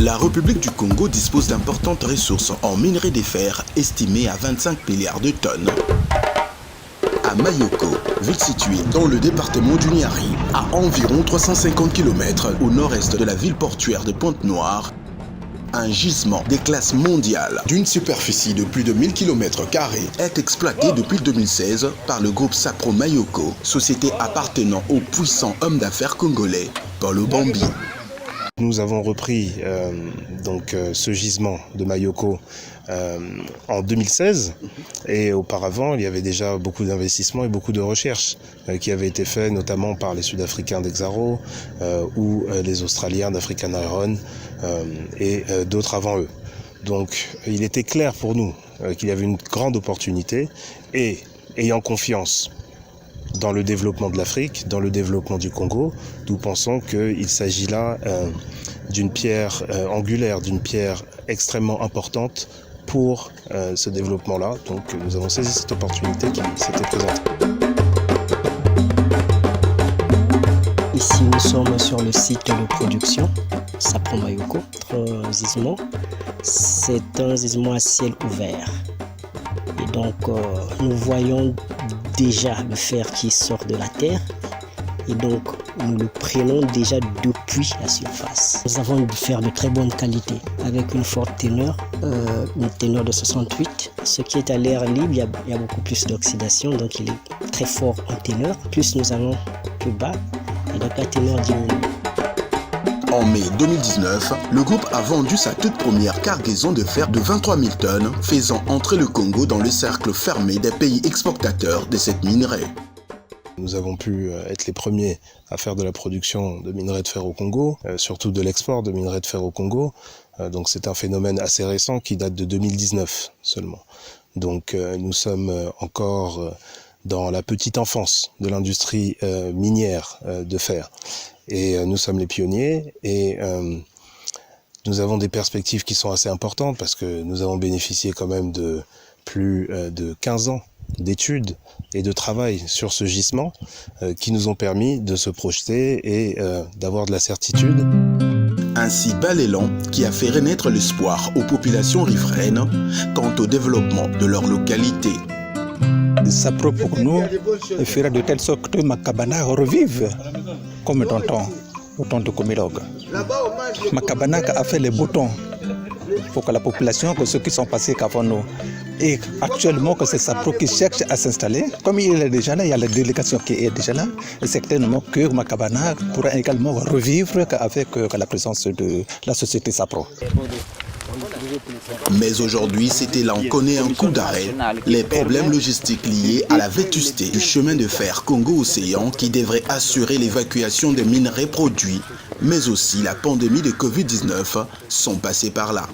La République du Congo dispose d'importantes ressources en minerais de fer estimées à 25 milliards de tonnes. À Mayoko, ville située dans le département du Niari, à environ 350 km au nord-est de la ville portuaire de Pointe-Noire, un gisement des classes mondiales d'une superficie de plus de 1000 km² est exploité depuis 2016 par le groupe Sapro Mayoko, société appartenant au puissant homme d'affaires congolais Paul Obambi. Nous avons repris ce gisement de Mayoko en 2016 et auparavant il y avait déjà beaucoup d'investissements et beaucoup de recherches qui avaient été faits notamment par les Sud-Africains d'Exaro ou les Australiens d'African Iron et d'autres avant eux. Donc il était clair pour nous qu'il y avait une grande opportunité et ayant confiance dans le développement de l'Afrique, dans le développement du Congo, nous pensons qu'il s'agit là d'une pierre angulaire, d'une pierre extrêmement importante pour ce développement-là. Donc nous avons saisi cette opportunité qui s'était présentée. Ici nous sommes sur le site de production, Sapro Mayoko, notre gisement. C'est un gisement à ciel ouvert. Et donc nous voyons déjà le fer qui sort de la terre et donc nous le prenons déjà depuis la surface. Nous avons du fer de très bonne qualité avec une forte teneur, une teneur de 68. Ce qui est à l'air libre, il y a beaucoup plus d'oxydation, donc il est très fort en teneur. Plus nous allons plus bas et donc la teneur diminue. En mai 2019, le groupe a vendu sa toute première cargaison de fer de 23 000 tonnes, faisant entrer le Congo dans le cercle fermé des pays exportateurs de cette minerai. Nous avons pu être les premiers à faire de la production de minerais de fer au Congo, surtout de l'export de minerais de fer au Congo. Donc c'est un phénomène assez récent qui date de 2019 seulement. Donc nous sommes encore dans la petite enfance de l'industrie minière de fer. Et nous sommes les pionniers et nous avons des perspectives qui sont assez importantes parce que nous avons bénéficié quand même de plus de 15 ans d'études et de travail sur ce gisement qui nous ont permis de se projeter et d'avoir de la certitude. Ainsi bel élan qui a fait renaître l'espoir aux populations riveraines quant au développement de leur localité. Sapro pour nous fera de telle sorte que Makabana revive comme dans au temps de Komilog. Makabana a fait les boutons pour que la population, que ceux qui sont passés qu'avant nous, et actuellement que c'est Sapro qui cherche à s'installer, comme il est déjà là, il y a la délégation qui est déjà là, et certainement que Makabana pourra également revivre avec la présence de la société Sapro. Mais aujourd'hui, cet élan connaît un coup d'arrêt. Les problèmes logistiques liés à la vétusté du chemin de fer Congo-Océan qui devrait assurer l'évacuation des minerais produits, mais aussi la pandémie de Covid-19 sont passés par là.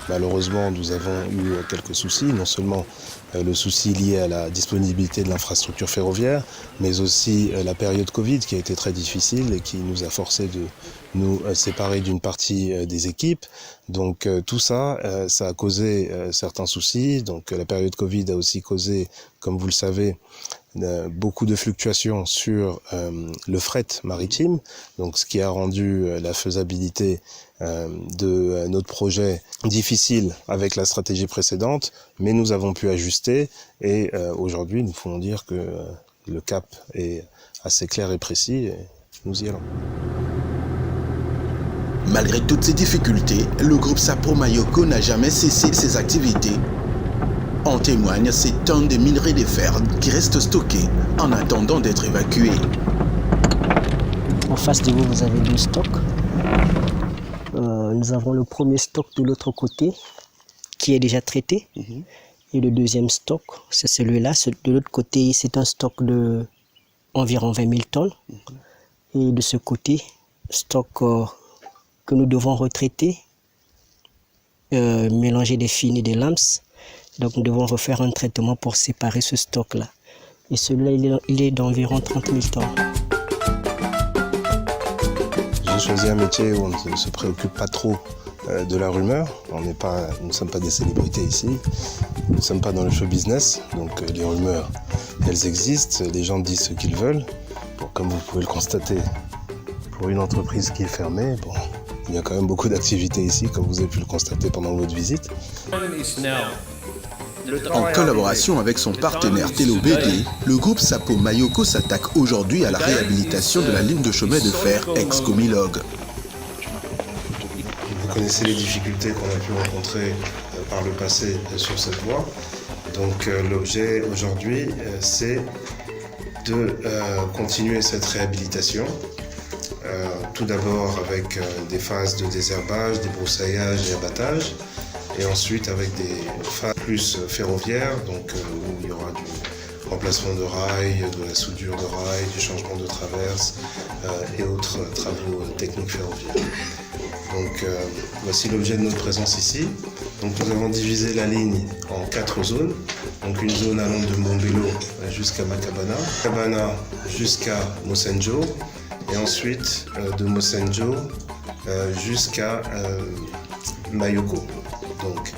Malheureusement, nous avons eu quelques soucis, non seulement le souci lié à la disponibilité de l'infrastructure ferroviaire, mais aussi la période Covid qui a été très difficile et qui nous a forcé de nous séparer d'une partie des équipes. Donc tout ça, ça a causé certains soucis. Donc la période Covid a aussi causé, comme vous le savez, beaucoup de fluctuations sur le fret maritime, donc ce qui a rendu la faisabilité de notre projet difficile avec la stratégie précédente, mais nous avons pu ajuster et aujourd'hui nous pouvons dire que le cap est assez clair et précis et nous y allons. Malgré toutes ces difficultés, le groupe Sapro Mayoko n'a jamais cessé ses activités. En témoignent ces tonnes de minerais de fer qui restent stockés en attendant d'être évacués. En face de vous, vous avez deux stocks. Nous avons le premier stock de l'autre côté qui est déjà traité. Et le deuxième stock, c'est celui-là. De l'autre côté, c'est un stock de environ 20 000 tonnes. Et de ce côté, stock que nous devons retraiter, mélanger des fines et des lams. Donc nous devons refaire un traitement pour séparer ce stock-là. Et celui-là, il est d'environ 30 000 tonnes. J'ai choisi un métier où on ne se préoccupe pas trop de la rumeur. Nous ne sommes pas des célébrités ici. Nous ne sommes pas dans le show business. Donc les rumeurs, elles existent. Les gens disent ce qu'ils veulent. Bon, comme vous pouvez le constater, pour une entreprise qui est fermée, bon, Il y a quand même beaucoup d'activités ici, comme vous avez pu le constater pendant votre visite. En collaboration avec son partenaire Telo BD, le groupe Sapo Mayoko s'attaque aujourd'hui à la réhabilitation de la ligne de chemin de fer ex-Comilog. Vous connaissez les difficultés qu'on a pu rencontrer par le passé sur cette voie. Donc l'objet aujourd'hui, c'est de continuer cette réhabilitation. Tout d'abord avec des phases de désherbage, débroussaillage et abattage. Et ensuite avec des phases plus ferroviaires, donc où il y aura du remplacement de rails, de la soudure de rails, du changement de traverse et autres travaux techniques ferroviaires. Donc voici l'objet de notre présence ici. Donc nous avons divisé la ligne en 4 zones. Donc une zone allant de Mombelo jusqu'à Makabana jusqu'à Mosenjo, et ensuite de Mosenjo jusqu'à Mayoko. Donc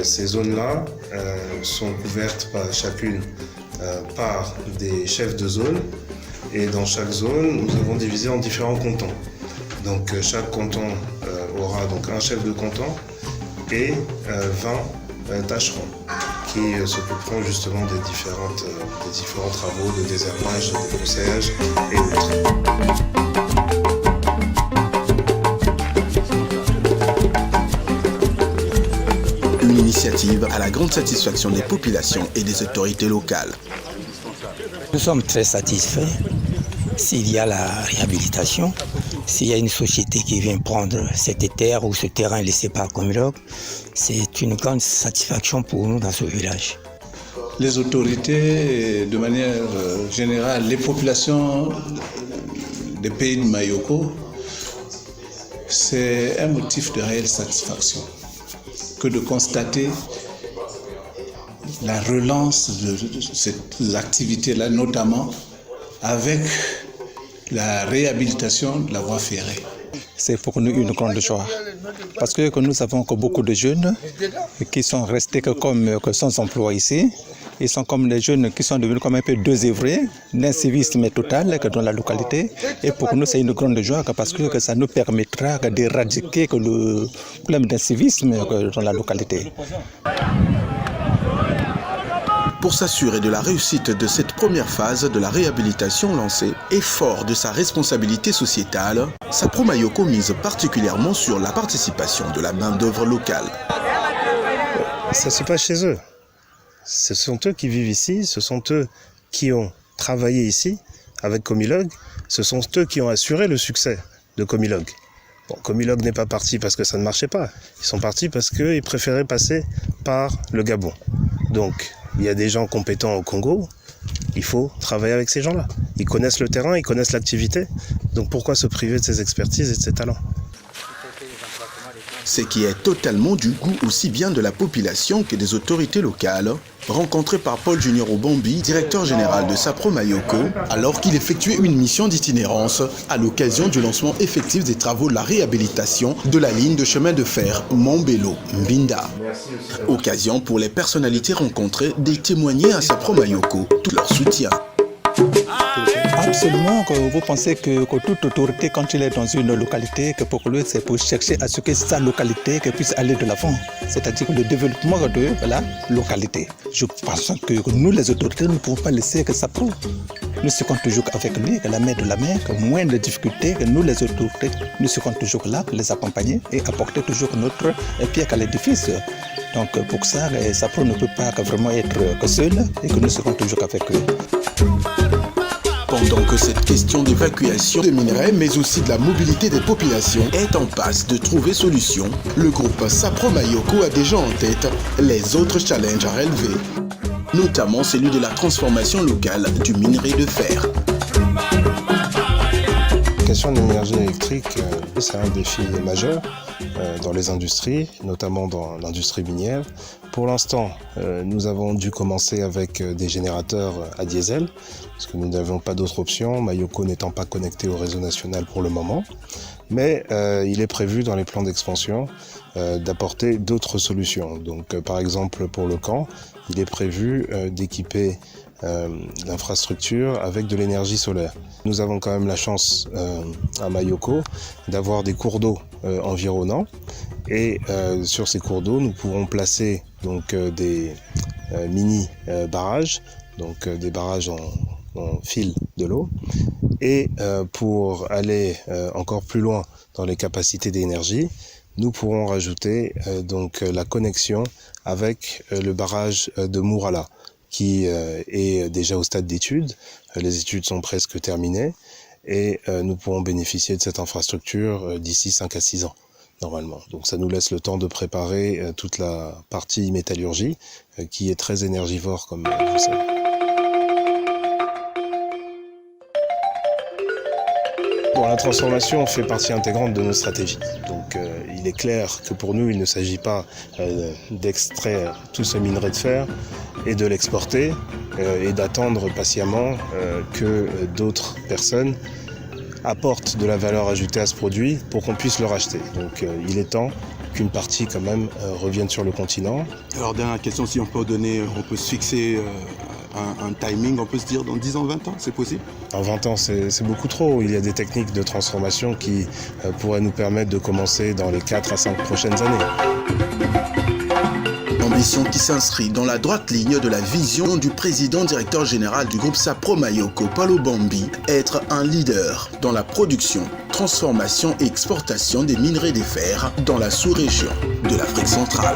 ces zones-là sont couvertes chacune par des chefs de zone, et dans chaque zone nous avons divisé en différents cantons. Donc chaque canton aura donc un chef de canton et 20 tâcherons qui s'occuperont justement des différents travaux de désherbage, de broussaillage et autres. Une initiative à la grande satisfaction des populations et des autorités locales. Nous sommes très satisfaits. S'il y a la réhabilitation, s'il y a une société qui vient prendre cette terre ou ce terrain laissé par Comilog, c'est une grande satisfaction pour nous dans ce village. Les autorités, de manière générale, les populations des pays de Mayoko, c'est un motif de réelle satisfaction que de constater la relance de l'activité-là, notamment avec la réhabilitation de la voie ferrée. C'est pour nous une grande joie parce que nous avons que beaucoup de jeunes qui sont restés que sans emploi ici. Ils sont comme les jeunes qui sont devenus comme un peu désœuvrés, l'incivisme total dans la localité. Et pour nous, c'est une grande joie parce que ça nous permettra d'éradiquer le problème d'incivisme dans la localité. Pour s'assurer de la réussite de cette première phase de la réhabilitation lancée et fort de sa responsabilité sociétale, Sapo Mayoko mise particulièrement sur la participation de la main-d'œuvre locale. Ça se passe chez eux. Ce sont eux qui vivent ici, ce sont eux qui ont travaillé ici avec Comilog, ce sont eux qui ont assuré le succès de Comilog. Bon, Comilog n'est pas parti parce que ça ne marchait pas. Ils sont partis parce qu'ils préféraient passer par le Gabon. Donc, il y a des gens compétents au Congo, il faut travailler avec ces gens-là. Ils connaissent le terrain, ils connaissent l'activité, donc pourquoi se priver de ses expertises et de ses talents ? Ce qui est totalement du goût aussi bien de la population que des autorités locales, rencontré par Paul Junior Obambi, directeur général de Sapo Mayoko, alors qu'il effectuait une mission d'itinérance à l'occasion du lancement effectif des travaux de la réhabilitation de la ligne de chemin de fer Mombelo-Mbinda. Occasion pour les personnalités rencontrées de témoigner à Sapo Mayoko tout leur soutien. Absolument, que vous pensez que toute autorité, quand il est dans une localité, que pour lui, c'est pour chercher à ce que sa localité puisse aller de l'avant. C'est-à-dire que le développement de la localité. Je pense que nous, les autorités, nous ne pouvons pas laisser que ça prouve. Nous serons toujours avec lui, que la main de la main, que moins de difficultés, que nous, les autorités, nous serons toujours là pour les accompagner et apporter toujours notre pierre à l'édifice. Donc pour ça, Sapo ne peut pas vraiment être que seul et que nous serons toujours avec eux. Pendant que cette question d'évacuation des minerais, mais aussi de la mobilité des populations, est en passe de trouver solution, le groupe Sapo Mayoko a déjà en tête les autres challenges à relever, notamment celui de la transformation locale du minerai de fer. La question de l'énergie électrique, c'est un défi majeur dans les industries, notamment dans l'industrie minière. Pour l'instant, nous avons dû commencer avec des générateurs à diesel, parce que nous n'avions pas d'autre option, Mayoko n'étant pas connecté au réseau national pour le moment. Mais il est prévu dans les plans d'expansion d'apporter d'autres solutions. Donc par exemple pour le camp, il est prévu d'équiper d'infrastructures avec de l'énergie solaire. Nous avons quand même la chance à Mayoko d'avoir des cours d'eau environnants et sur ces cours d'eau nous pourrons placer donc des mini barrages, donc des barrages en fil de l'eau, et pour aller encore plus loin dans les capacités d'énergie, nous pourrons rajouter donc la connexion avec le barrage de Mourala, qui est déjà au stade d'études. Les études sont presque terminées et nous pourrons bénéficier de cette infrastructure d'ici 5 à 6 ans, normalement. Donc ça nous laisse le temps de préparer toute la partie métallurgie, qui est très énergivore, comme vous savez. Bon, la transformation fait partie intégrante de nos stratégies. Donc il est clair que pour nous, il ne s'agit pas d'extraire tout ce minerai de fer et de l'exporter et d'attendre patiemment que d'autres personnes apportent de la valeur ajoutée à ce produit pour qu'on puisse le racheter. Donc il est temps qu'une partie quand même revienne sur le continent. Alors dernière question, si on peut se fixer un timing, on peut se dire dans 10 ans, 20 ans, c'est possible? En 20 ans, c'est beaucoup trop. Il y a des techniques de transformation qui pourraient nous permettre de commencer dans les 4 à 5 prochaines années. Ambition qui s'inscrit dans la droite ligne de la vision du président directeur général du groupe Sapro Mayoko, Paulo Bambi, être un leader dans la production, transformation et exportation des minerais de fer dans la sous-région de l'Afrique centrale.